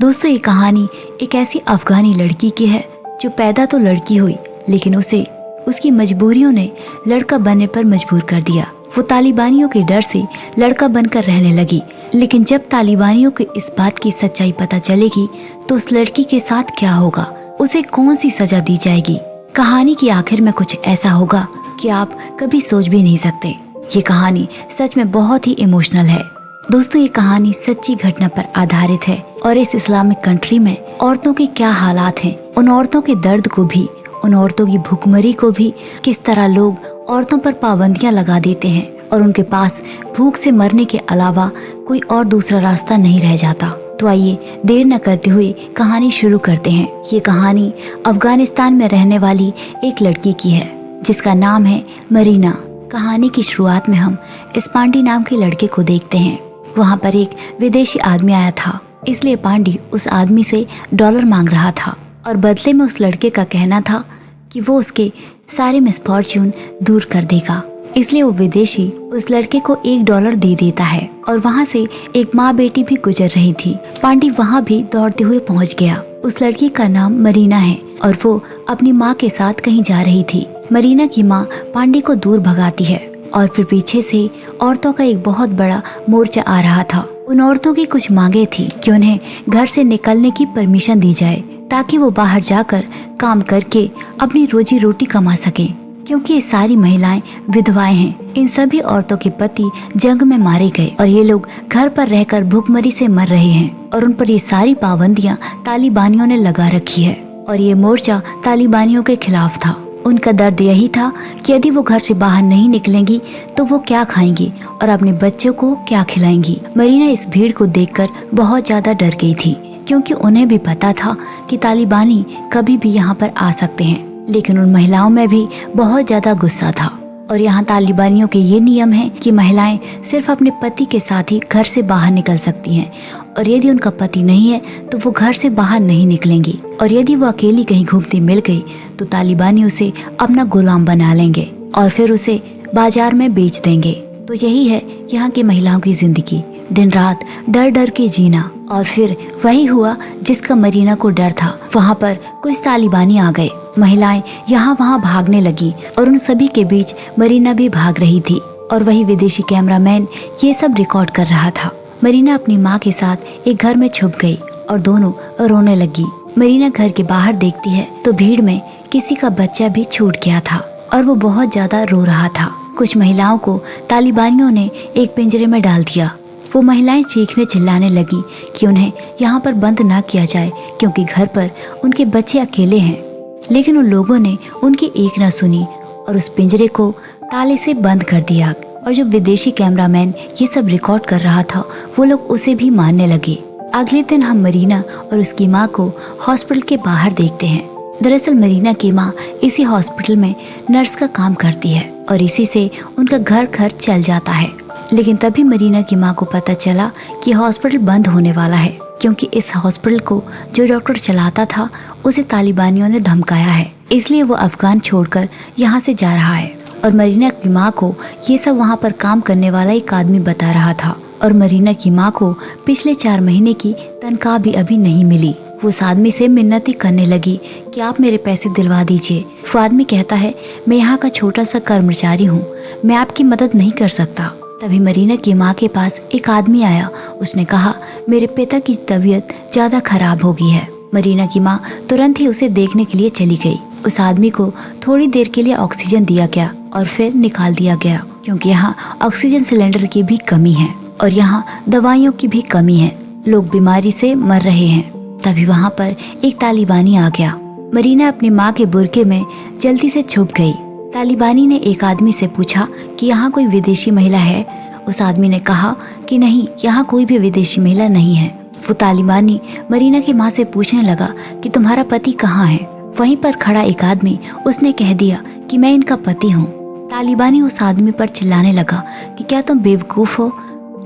दोस्तों, ये कहानी एक ऐसी अफगानी लड़की की है जो पैदा तो लड़की हुई, लेकिन उसे उसकी मजबूरियों ने लड़का बनने पर मजबूर कर दिया। वो तालिबानियों के डर से लड़का बनकर रहने लगी, लेकिन जब तालिबानियों को इस बात की सच्चाई पता चलेगी तो उस लड़की के साथ क्या होगा, उसे कौन सी सजा दी जाएगी। कहानी की आखिर में कुछ ऐसा होगा कि आप कभी सोच भी नहीं सकते। ये कहानी सच में बहुत ही इमोशनल है। दोस्तों, ये कहानी सच्ची घटना पर आधारित है और इस इस्लामिक कंट्री में औरतों के क्या हालात हैं, उन औरतों के दर्द को भी, उन औरतों की भूखमरी को भी, किस तरह लोग औरतों पर पाबंदियां लगा देते हैं और उनके पास भूख से मरने के अलावा कोई और दूसरा रास्ता नहीं रह जाता। तो आइए देर न करते हुए कहानी शुरू करते हैं। ये कहानी अफगानिस्तान में रहने वाली एक लड़की की है जिसका नाम है मरीना। कहानी की शुरुआत में हम इस पांडी नाम के लड़के को देखते हैं। वहाँ पर एक विदेशी आदमी आया था, इसलिए पांडी उस आदमी से डॉलर मांग रहा था और बदले में उस लड़के का कहना था कि वो उसके सारे मिसफॉर्च्यून दूर कर देगा। इसलिए वो विदेशी उस लड़के को $1 दे देता है और वहाँ से एक माँ बेटी भी गुजर रही थी। पांडी वहाँ भी दौड़ते हुए पहुँच गया। उस लड़की का नाम मरीना है और वो अपनी माँ के साथ कहीं जा रही थी। मरीना की माँ पांडी को दूर भगाती है और फिर पीछे से औरतों का एक बहुत बड़ा मोर्चा आ रहा था। उन औरतों की कुछ मांगे थी कि उन्हें घर से निकलने की परमिशन दी जाए ताकि वो बाहर जाकर काम करके अपनी रोजी रोटी कमा सके, क्योंकि ये सारी महिलाएं विधवाएं हैं। इन सभी औरतों के पति जंग में मारे गए और ये लोग घर पर रहकर भूखमरी से मर रहे हैं और उन पर ये सारी पाबंदियां तालिबानियों ने लगा रखी है और ये मोर्चा तालिबानियों के खिलाफ था। उनका दर्द यही था कि यदि वो घर से बाहर नहीं निकलेंगी तो वो क्या खाएंगी और अपने बच्चों को क्या खिलाएंगी। मरीना इस भीड़ को देखकर बहुत ज्यादा डर गई थी, क्योंकि उन्हें भी पता था कि तालिबानी कभी भी यहाँ पर आ सकते हैं। लेकिन उन महिलाओं में भी बहुत ज्यादा गुस्सा था और यहाँ तालिबानियों के ये नियम है कि महिलाएं सिर्फ अपने पति के साथ ही घर से बाहर निकल सकती हैं और यदि उनका पति नहीं है तो वो घर से बाहर नहीं निकलेंगी और यदि वो अकेली कहीं घूमती मिल गई तो तालिबानी उसे अपना गुलाम बना लेंगे और फिर उसे बाजार में बेच देंगे। तो यही है यहाँ की महिलाओं की जिंदगी, दिन रात डर डर के जीना। और फिर वही हुआ जिसका मरीना को डर था। वहाँ पर कुछ तालिबानी आ गए, महिलाएं यहाँ वहाँ भागने लगी और उन सभी के बीच मरीना भी भाग रही थी और वही विदेशी कैमरामैन ये सब रिकॉर्ड कर रहा था। मरीना अपनी माँ के साथ एक घर में छुप गई और दोनों रोने लगी। मरीना घर के बाहर देखती है तो भीड़ में किसी का बच्चा भी छूट गया था और वो बहुत ज्यादा रो रहा था। कुछ महिलाओं को तालिबानियों ने एक पिंजरे में डाल दिया। वो महिलाएं चीखने चिल्लाने लगी कि उन्हें यहाँ पर बंद ना किया जाए, क्योंकि घर पर उनके बच्चे अकेले हैं। लेकिन उन लोगों ने उनकी एक ना सुनी और उस पिंजरे को ताले से बंद कर दिया। और जो विदेशी कैमरामैन ये सब रिकॉर्ड कर रहा था वो लोग उसे भी मारने लगे। अगले दिन हम मरीना और उसकी माँ को हॉस्पिटल के बाहर देखते हैं। दरअसल मरीना की माँ इसी हॉस्पिटल में नर्स का काम करती है और इसी से उनका घर खर्च चल जाता है। लेकिन तभी मरीना की माँ को पता चला कि हॉस्पिटल बंद होने वाला है, क्योंकि इस हॉस्पिटल को जो डॉक्टर चलाता था उसे तालिबानियों ने धमकाया है। इसलिए वो अफगान छोड़कर यहाँ से जा रहा है और मरीना की माँ को ये सब वहाँ पर काम करने वाला एक आदमी बता रहा था। और मरीना की माँ को पिछले 4 महीने की तनख्वाह भी अभी नहीं मिली। वो उस आदमी से मिन्नती करने लगी कि आप मेरे पैसे दिलवा दीजिए। वो आदमी कहता है, मैं यहाँ का छोटा सा कर्मचारी हूँ, मैं आपकी मदद नहीं कर सकता। तभी मरीना की माँ के पास एक आदमी आया। उसने कहा, मेरे पिता की तबीयत ज्यादा खराब हो गई है। मरीना की माँ तुरंत ही उसे देखने के लिए चली गई। उस आदमी को थोड़ी देर के लिए ऑक्सीजन दिया गया और फिर निकाल दिया गया, क्योंकि यहाँ ऑक्सीजन सिलेंडर की भी कमी है और यहाँ दवाइयों की भी कमी है। लोग बीमारी से मर रहे हैं। तभी वहाँ पर एक तालिबानी आ गया। मरीना अपनी माँ के बुरके में जल्दी से छुप गई। तालिबानी ने एक आदमी से पूछा कि यहाँ कोई विदेशी महिला है। उस आदमी ने कहा कि नहीं, यहाँ कोई भी विदेशी महिला नहीं है। वो तालिबानी मरीना की माँ से पूछने लगा कि तुम्हारा पति कहाँ है। वहीं पर खड़ा एक आदमी उसने कह दिया कि मैं इनका पति हूँ। तालिबानी उस आदमी पर चिल्लाने लगा कि क्या तुम बेवकूफ हो,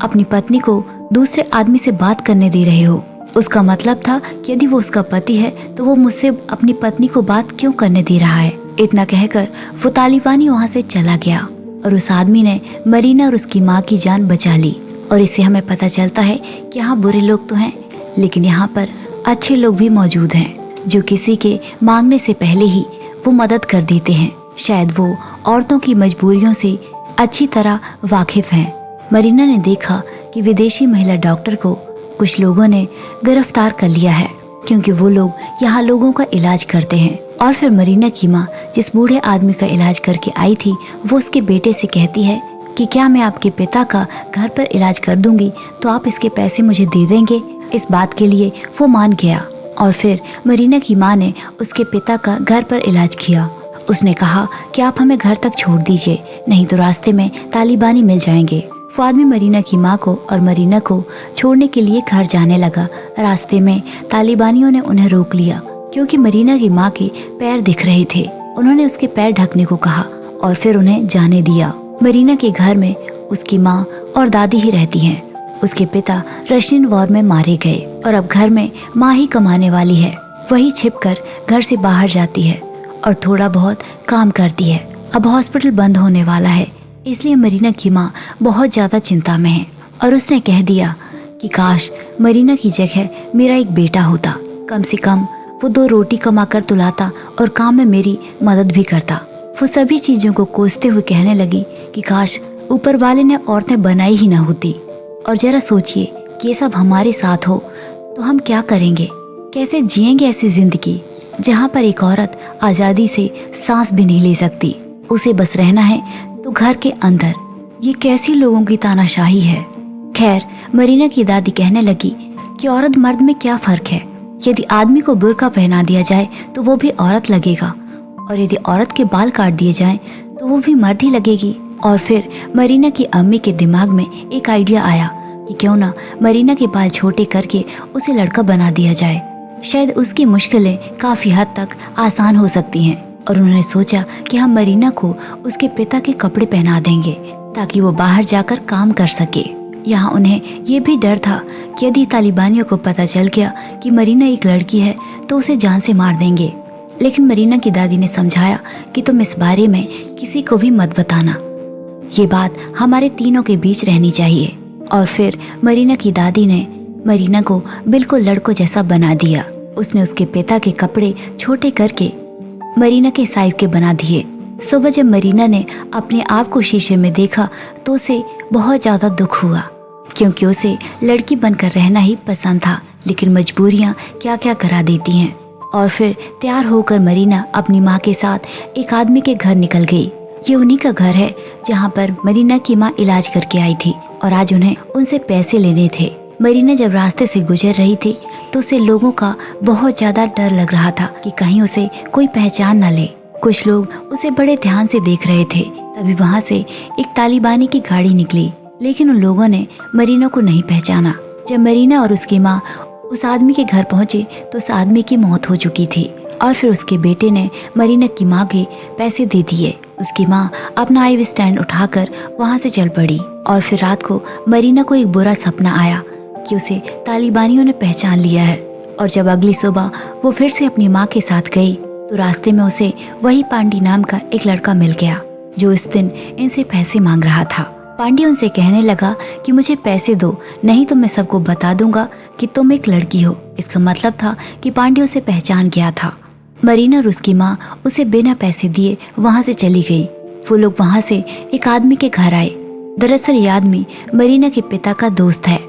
अपनी पत्नी को दूसरे आदमी से बात करने दे रहे हो। उसका मतलब था कि यदि वो उसका पति है तो वो मुझसे अपनी पत्नी को बात क्यों करने दे रहा है। इतना कहकर वो तालिबानी वहाँ से चला गया और उस आदमी ने मरीना और उसकी माँ की जान बचा ली। और इससे हमें पता चलता है कि यहाँ बुरे लोग तो हैं, लेकिन यहाँ पर अच्छे लोग भी मौजूद हैं जो किसी के मांगने से पहले ही वो मदद कर देते हैं। शायद वो औरतों की मजबूरियों से अच्छी तरह वाकिफ हैं। मरीना ने देखा कि विदेशी महिला डॉक्टर को कुछ लोगों ने गिरफ्तार कर लिया है क्योंकि वो लोग यहाँ लोगों का इलाज करते हैं। और फिर मरीना की माँ जिस बूढ़े आदमी का इलाज करके आई थी वो उसके बेटे से कहती है कि क्या मैं आपके पिता का घर पर इलाज कर दूंगी तो आप इसके पैसे मुझे दे देंगे। इस बात के लिए वो मान गया और फिर मरीना की माँ ने उसके पिता का घर पर इलाज किया। उसने कहा कि आप हमें घर तक छोड़ दीजिए, नहीं तो रास्ते में तालिबानी मिल जाएंगे। वो आदमी मरीना की माँ को और मरीना को छोड़ने के लिए घर जाने लगा। रास्ते में तालिबानियों ने उन्हें रोक लिया क्योंकि मरीना की माँ के पैर दिख रहे थे। उन्होंने उसके पैर ढकने को कहा और फिर उन्हें जाने दिया। मरीना के घर में उसकी माँ और दादी ही रहती हैं। उसके पिता रशियन वॉर में मारे गए और अब घर में माँ ही कमाने वाली है। वही छिपकर घर से बाहर जाती है और थोड़ा बहुत काम करती है। अब हॉस्पिटल बंद होने वाला है, इसलिए मरीना की माँ बहुत ज्यादा चिंता में है और उसने कह दिया कि काश मरीना की जगह मेरा एक बेटा होता। कम से कम वो 2 रोटी कमाकर तो लाता और काम में मेरी मदद भी करता। वो सभी चीजों को कोसते हुए कहने लगी कि काश ऊपर वाले ने औरतें बनाई ही ना होती। और जरा सोचिए कि ये सब हमारे साथ हो तो हम क्या करेंगे, कैसे जिएंगे ऐसी जिंदगी जहाँ पर एक औरत आजादी से सांस भी नहीं ले सकती। उसे बस रहना है तो घर के अंदर। ये कैसी लोगों की तानाशाही है। खैर, मरीना की दादी कहने लगी कि औरत मर्द में क्या फर्क है। यदि आदमी को बुर्का पहना दिया जाए तो वो भी औरत लगेगा और यदि औरत के बाल काट दिए जाएं तो वो भी मर्द ही लगेगी। और फिर मरीना की अम्मी के दिमाग में एक आइडिया आया कि क्यों ना मरीना के बाल छोटे करके उसे लड़का बना दिया जाए। शायद उसकी मुश्किलें काफी हद तक आसान हो सकती हैं। और उन्होंने सोचा कि हम मरीना को उसके पिता के कपड़े पहना देंगे ताकि वो बाहर जाकर काम कर सके। यहाँ उन्हें ये भी डर था कि यदि तालिबानियों को पता चल गया कि मरीना एक लड़की है तो उसे जान से मार देंगे। लेकिन मरीना की दादी ने समझाया कि तुम इस बारे में किसी को भी मत बताना, ये बात हमारे तीनों के बीच रहनी चाहिए। और फिर मरीना की दादी ने मरीना को बिल्कुल लड़कों जैसा बना दिया। उसने उसके पिता के कपड़े छोटे करके मरीना के साइज के बना दिए। सुबह जब मरीना ने अपने आप को शीशे में देखा तो उसे बहुत ज्यादा दुख हुआ क्योंकि उसे लड़की बनकर रहना ही पसंद था, लेकिन मजबूरियां क्या क्या करा देती हैं। और फिर तैयार होकर मरीना अपनी माँ के साथ एक आदमी के घर निकल गई। ये उन्हीं का घर है जहाँ पर मरीना की माँ इलाज करके आई थी और आज उन्हें उनसे पैसे लेने थे। मरीना जब रास्ते से गुजर रही थी तो उसे लोगों का बहुत ज्यादा डर लग रहा था कि कहीं उसे कोई पहचान न ले। कुछ लोग उसे बड़े ध्यान से देख रहे थे। तभी वहाँ से एक तालिबानी की गाड़ी निकली, लेकिन उन लोगों ने मरीना को नहीं पहचाना। जब मरीना और उसकी माँ उस आदमी के घर पहुँचे तो उस आदमी की मौत हो चुकी थी और फिर उसके बेटे ने मरीना की माँ के पैसे दे दिए। उसकी माँ अपना IV स्टैंड उठाकर वहाँ से चल पड़ी। और फिर रात को मरीना को एक बुरा सपना आया कि उसे तालिबानियों ने पहचान लिया है। और जब अगली सुबह वो फिर से अपनी माँ के साथ गई तो रास्ते में उसे वही पांडी नाम का एक लड़का मिल गया जो इस दिन इनसे पैसे मांग रहा था। पांडी उनसे कहने लगा कि मुझे पैसे दो, नहीं तो मैं सबको बता दूंगा कि तुम एक लड़की हो। इसका मतलब था कि पांडी उसे पहचान गया था। मरीना और उसकी माँ उसे बिना पैसे दिए वहाँ से चली गई। वो लोग वहाँ से एक आदमी के घर आए। दरअसल ये आदमी मरीना के पिता का दोस्त है।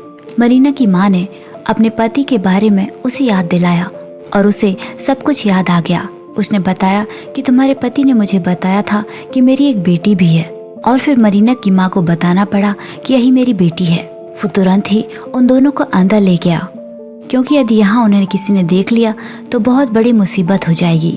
मरीना की माँ ने अपने पति के बारे में उसे याद दिलाया और उसे सब कुछ याद आ गया। उसने बताया कि तुम्हारे पति ने मुझे बताया था कि मेरी एक बेटी भी है। और फिर मरीना की माँ को बताना पड़ा कि यही मेरी बेटी है। वो तुरंत ही उन दोनों को अंदर ले गया क्योंकि यदि यहाँ उन्हें किसी ने देख लिया तो बहुत बड़ी मुसीबत हो जाएगी।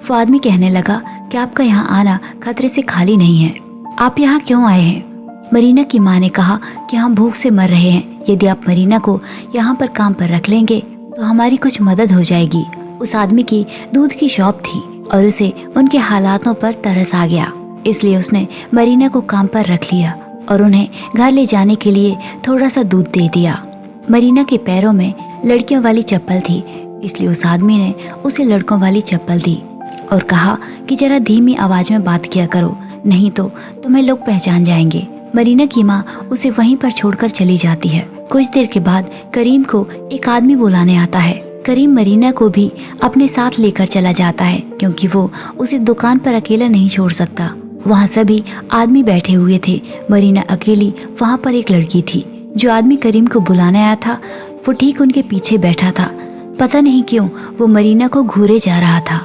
वो आदमी कहने लगा कि आपका यहाँ आना खतरे से खाली नहीं है, आप यहाँ क्यों आए हैं? मरीना की माँ ने कहा कि हम भूख से मर रहे हैं, यदि आप मरीना को यहाँ पर काम पर रख लेंगे तो हमारी कुछ मदद हो जाएगी। उस आदमी की दूध की शॉप थी और उसे उनके हालातों पर तरस आ गया, इसलिए उसने मरीना को काम पर रख लिया और उन्हें घर ले जाने के लिए थोड़ा सा दूध दे दिया। मरीना के पैरों में लड़कियों वाली चप्पल थी, इसलिए उस आदमी ने उसे लड़कों वाली चप्पल दी और कहा कि जरा धीमी आवाज में बात किया करो, नहीं तो तुम्हें लोग पहचान जाएंगे। मरीना की माँ उसे वहीं पर छोड़कर चली जाती है। कुछ देर के बाद करीम को एक आदमी बुलाने आता है। करीम मरीना को भी अपने साथ लेकर चला जाता है क्योंकि वो उसे दुकान पर अकेला नहीं छोड़ सकता। वहाँ सभी आदमी बैठे हुए थे। मरीना अकेली, वहाँ पर एक लड़की थी। जो आदमी करीम को बुलाने आया था वो ठीक उनके पीछे बैठा था। पता नहीं क्यों वो मरीना को घूरे जा रहा था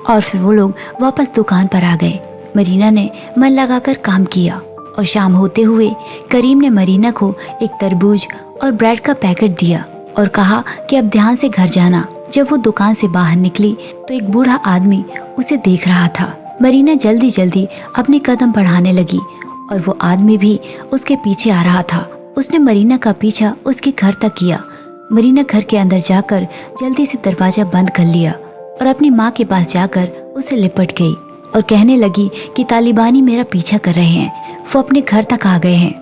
और फिर वो लोग वापस दुकान पर आ गए। मरीना ने मन लगाकर काम किया और शाम होते हुए करीम ने मरीना को एक तरबूज और ब्रेड का पैकेट दिया और कहा कि अब ध्यान से घर जाना। जब वो दुकान से बाहर निकली तो एक बूढ़ा आदमी उसे देख रहा था। मरीना जल्दी जल्दी अपने कदम बढ़ाने लगी और वो आदमी भी उसके पीछे आ रहा था। उसने मरीना का पीछा उसके घर तक किया। मरीना घर के अंदर जाकर जल्दी से दरवाजा बंद कर लिया और अपनी माँ के पास जाकर उसे लिपट गई और कहने लगी कि तालिबानी मेरा पीछा कर रहे हैं, वो अपने घर तक आ गए हैं।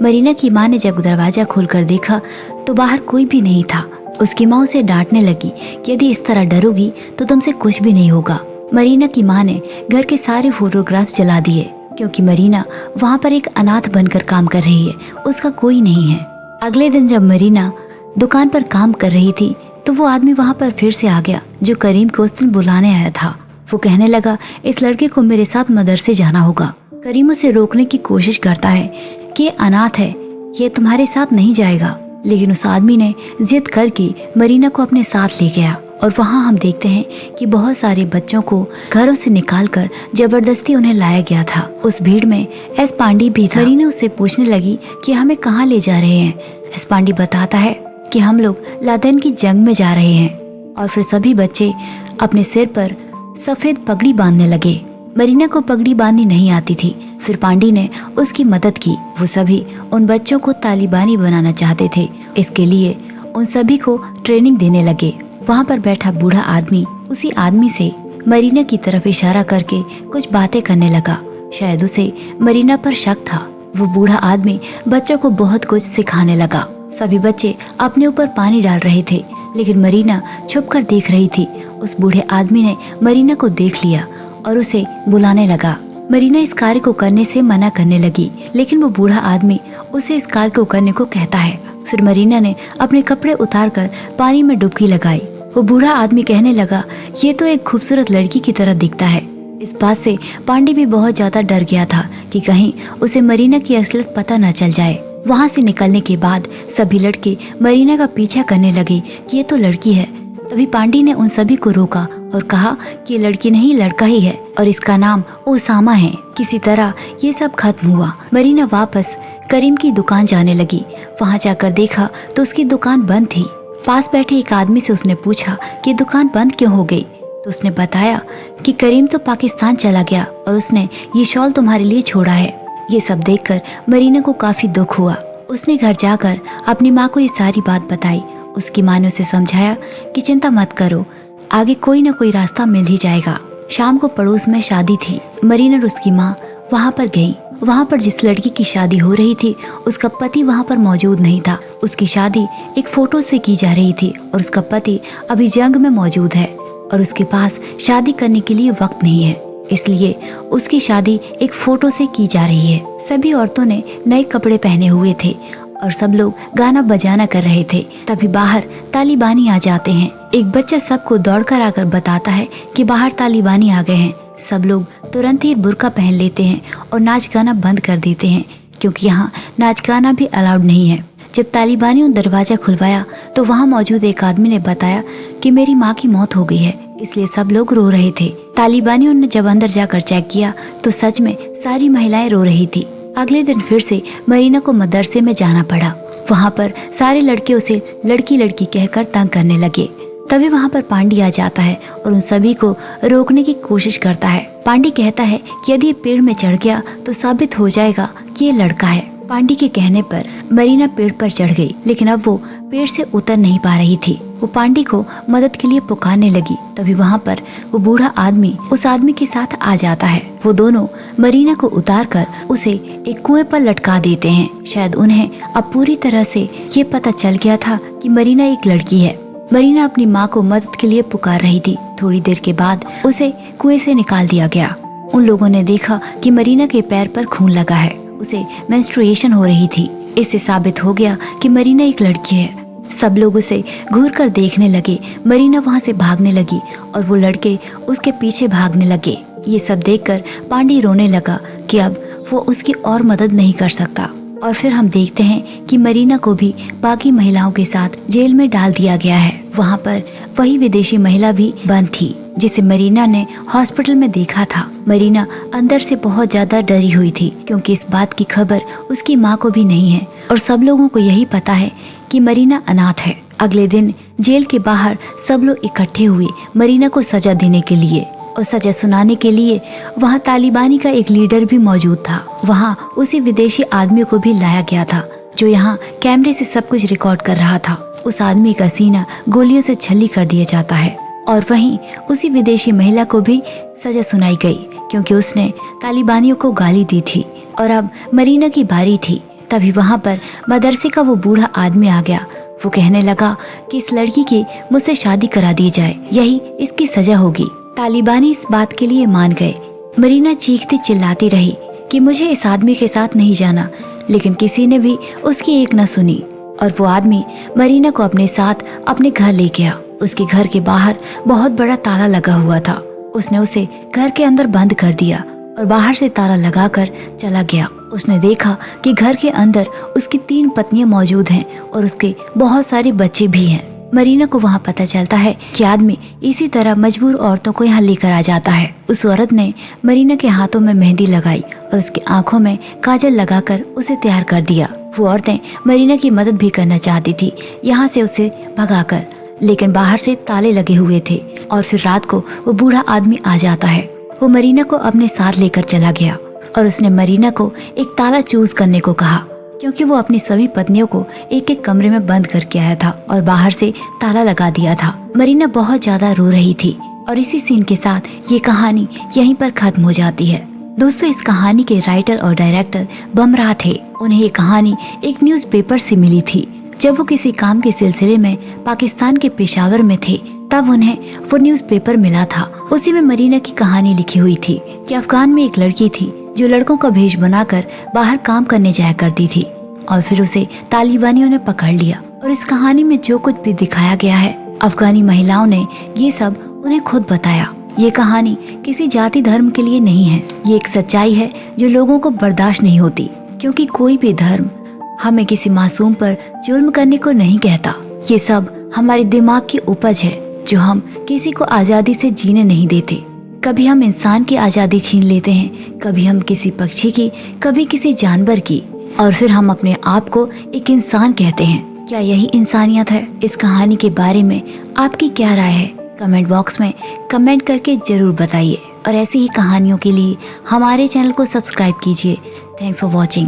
मरीना की माँ ने जब दरवाजा खोलकर देखा तो बाहर कोई भी नहीं था। उसकी माँ उसे डांटने लगी कि यदि इस तरह डरोगी तो तुमसे कुछ भी नहीं होगा। मरीना की माँ ने घर के सारे फोटोग्राफ्स जला दिए क्योंकि मरीना वहाँ पर एक अनाथ बनकर काम कर रही है, उसका कोई नहीं है। अगले दिन जब मरीना दुकान पर काम कर रही थी तो वो आदमी वहाँ पर फिर से आ गया जो करीम को उस दिन बुलाने आया था। वो कहने लगा, इस लड़के को मेरे साथ मदरसे जाना होगा। करीम उसे रोकने की कोशिश करता है कि ये अनाथ है, ये तुम्हारे साथ नहीं जाएगा, लेकिन उस आदमी ने जिद करके मरीना को अपने साथ ले गया और वहाँ हम देखते हैं कि बहुत सारे बच्चों को घरों से निकालकर जबरदस्ती उन्हें लाया गया था। उस भीड़ में एस पांडी भी था। मरीना उससे पूछने लगी कि हमें कहाँ ले जा रहे हैं। एस पांडी बताता है कि हम लोग लादेन की जंग में जा रहे हैं और फिर सभी बच्चे अपने सिर पर सफेद पगड़ी बांधने लगे। मरीना को पगड़ी बांधनी नहीं आती थी। फिर पांडी ने उसकी मदद की। वो सभी उन बच्चों को तालिबानी बनाना चाहते थे, इसके लिए उन सभी को ट्रेनिंग देने लगे। वहाँ पर बैठा बूढ़ा आदमी उसी आदमी से मरीना की तरफ इशारा करके कुछ बातें करने लगा। शायद उसे मरीना पर शक था। वो बूढ़ा आदमी बच्चों को बहुत कुछ सिखाने लगा। सभी बच्चे अपने ऊपर पानी डाल रहे थे लेकिन मरीना छुपकर देख रही थी। उस बूढ़े आदमी ने मरीना को देख लिया और उसे बुलाने लगा। मरीना इस कार्य को करने से मना करने लगी लेकिन वो बूढ़ा आदमी उसे इस कार्य को करने को कहता है। फिर मरीना ने अपने कपड़े उतारकर पानी में डुबकी लगाई। वो बूढ़ा आदमी कहने लगा, ये तो एक खूबसूरत लड़की की तरह दिखता है। इस बात से पांडी भी बहुत ज्यादा डर गया था कि कहीं उसे मरीना की असलियत पता न चल जाए। वहाँ से निकलने के बाद सभी लड़के मरीना का पीछा करने लगे कि ये तो लड़की है। तभी पांडी ने उन सभी को रोका और कहा कि ये लड़की नहीं, लड़का ही है और इसका नाम ओसामा है। किसी तरह ये सब खत्म हुआ। मरीना वापस करीम की दुकान जाने लगी। वहाँ जाकर देखा तो उसकी दुकान बंद थी। पास बैठे एक आदमी से उसने पूछा कि दुकान बंद क्यों हो गई, तो उसने बताया कि करीम तो पाकिस्तान चला गया और उसने ये शॉल तुम्हारे लिए छोड़ा है। ये सब देखकर मरीना को काफी दुख हुआ। उसने घर जाकर अपनी माँ को ये सारी बात बताई। उसकी माँ ने उसे समझाया कि चिंता मत करो, आगे कोई न कोई रास्ता मिल ही जाएगा। शाम को पड़ोस में शादी थी। मरीना और उसकी माँ वहाँ पर गई। वहाँ पर जिस लड़की की शादी हो रही थी उसका पति वहाँ पर मौजूद नहीं था। उसकी शादी एक फोटो से की जा रही थी और उसका पति अभी जंग में मौजूद है और उसके पास शादी करने के लिए वक्त नहीं है, इसलिए उसकी शादी एक फोटो से की जा रही है। सभी औरतों ने नए कपड़े पहने हुए थे और सब लोग गाना बजाना कर रहे थे। तभी बाहर तालिबानी आ जाते हैं। एक बच्चा सबको दौड़कर आकर बताता है कि बाहर तालिबानी आ गए हैं। सब लोग तुरंत ही बुर्का पहन लेते हैं और नाच गाना बंद कर देते हैं क्योंकि यहाँ नाच गाना भी अलाउड नहीं है। जब तालिबानियों ने दरवाजा खुलवाया तो वहाँ मौजूद एक आदमी ने बताया कि मेरी माँ की मौत हो गई है, इसलिए सब लोग रो रहे थे। तालिबानियों ने जब अंदर जाकर चेक किया तो सच में सारी महिलाएं रो रही थी। अगले दिन फिर से मरीना को मदरसे में जाना पड़ा। वहाँ पर सारे लड़के उसे लड़की लड़की कहकर तंग करने लगे। तभी वहाँ पर पांडी आ जाता है और उन सभी को रोकने की कोशिश करता है। पांडी कहता है कि यदि ये पेड़ में चढ़ गया तो साबित हो जाएगा कि ये लड़का है। पांडी के कहने पर मरीना पेड़ पर चढ़ गई लेकिन अब वो पेड़ से उतर नहीं पा रही थी। वो पांडी को मदद के लिए पुकारने लगी। तभी वहाँ पर वो बूढ़ा आदमी उस आदमी के साथ आ जाता है। वो दोनों मरीना को उतारकर उसे एक कुएं पर लटका देते हैं। शायद उन्हें अब पूरी तरह से ये पता चल गया था कि मरीना एक लड़की है। मरीना अपनी माँ को मदद के लिए पुकार रही थी। थोड़ी देर के बाद उसे कुएं से निकाल दिया गया। उन लोगों ने देखा कि मरीना के पैर पर खून लगा है, उसे मेंस्ट्रुएशन हो रही थी। इससे साबित हो गया कि मरीना एक लड़की है। सब लोग उसे घूर कर देखने लगे। मरीना वहाँ से भागने लगी और वो लड़के उसके पीछे भागने लगे। ये सब देखकर पांडे रोने लगा कि अब वो उसकी और मदद नहीं कर सकता। और फिर हम देखते हैं कि मरीना को भी बाकी महिलाओं के साथ जेल में डाल दिया गया है। वहाँ पर वही विदेशी महिला भी बंद थी जिसे मरीना ने हॉस्पिटल में देखा था। मरीना अंदर से बहुत ज्यादा डरी हुई थी क्योंकि इस बात की खबर उसकी माँ को भी नहीं है और सब लोगों को यही पता है कि मरीना अनाथ है। अगले दिन जेल के बाहर सब लोग इकट्ठे हुए मरीना को सजा देने के लिए और सजा सुनाने के लिए वहाँ तालिबानी का एक लीडर भी मौजूद था। वहाँ उसी विदेशी आदमी को भी लाया गया था जो यहाँ कैमरे से सब कुछ रिकॉर्ड कर रहा था। उस आदमी का सीना गोलियों से छल्ली कर दिया जाता है और वहीं उसी विदेशी महिला को भी सजा सुनाई गई क्योंकि उसने तालिबानियों को गाली दी थी। और अब मरीना की बारी थी। तभी वहाँ पर मदरसे का वो बूढ़ा आदमी आ गया। वो कहने लगा कि इस लड़की की मुझसे शादी करा दी जाए, यही इसकी सजा होगी। तालिबानी इस बात के लिए मान गए। मरीना चीखती चिल्लाती रही कि मुझे इस आदमी के साथ नहीं जाना, लेकिन किसी ने भी उसकी एक न सुनी और वो आदमी मरीना को अपने साथ अपने घर ले गया। उसके घर के बाहर बहुत बड़ा ताला लगा हुआ था। उसने उसे घर के अंदर बंद कर दिया और बाहर से ताला लगाकर चला गया। उसने देखा कि घर के अंदर उसकी 3 पत्नियां मौजूद हैं और उसके बहुत सारे बच्चे भी हैं। मरीना को वहाँ पता चलता है कि आदमी इसी तरह मजबूर औरतों को यहाँ लेकर आ जाता है। उस औरत ने मरीना के हाथों में मेहंदी लगाई और उसकी आंखों में काजल लगाकर उसे तैयार कर दिया। वो औरतें मरीना की मदद भी करना चाहती थी यहाँ से उसे भगाकर, लेकिन बाहर से ताले लगे हुए थे। और फिर रात को वो बूढ़ा आदमी आ जाता है। वो मरीना को अपने साथ लेकर चला गया और उसने मरीना को एक ताला चूज करने को कहा क्योंकि वो अपनी सभी पत्नियों को एक एक कमरे में बंद करके आया था और बाहर से ताला लगा दिया था। मरीना बहुत ज्यादा रो रही थी और इसी सीन के साथ ये कहानी यहीं पर खत्म हो जाती है। दोस्तों, इस कहानी के राइटर और डायरेक्टर बमराह थे। उन्हें ये कहानी एक न्यूज़पेपर से मिली थी। जब वो किसी काम के सिलसिले में पाकिस्तान के पेशावर में थे तब उन्हें वो न्यूज़पेपर मिला था। उसी में मरीना की कहानी लिखी हुई थी कि अफगान में एक लड़की थी जो लड़कों का भेष बनाकर बाहर काम करने जाया करती थी और फिर उसे तालिबानियों ने पकड़ लिया। और इस कहानी में जो कुछ भी दिखाया गया है, अफगानी महिलाओं ने ये सब उन्हें खुद बताया। ये कहानी किसी जाति धर्म के लिए नहीं है। ये एक सच्चाई है जो लोगों को बर्दाश्त नहीं होती क्योंकि कोई भी धर्म हमें किसी मासूम पर जुल्म करने को नहीं कहता। ये सब हमारे दिमाग की उपज है जो हम किसी को आजादी से जीने नहीं देते। कभी हम इंसान की आजादी छीन लेते हैं, कभी हम किसी पक्षी की, कभी किसी जानवर की, और फिर हम अपने आप को एक इंसान कहते हैं। क्या यही इंसानियत है? इस कहानी के बारे में आपकी क्या राय है? कमेंट बॉक्स में कमेंट करके जरूर बताइए और ऐसी ही कहानियों के लिए हमारे चैनल को सब्सक्राइब कीजिए। Thanks for watching.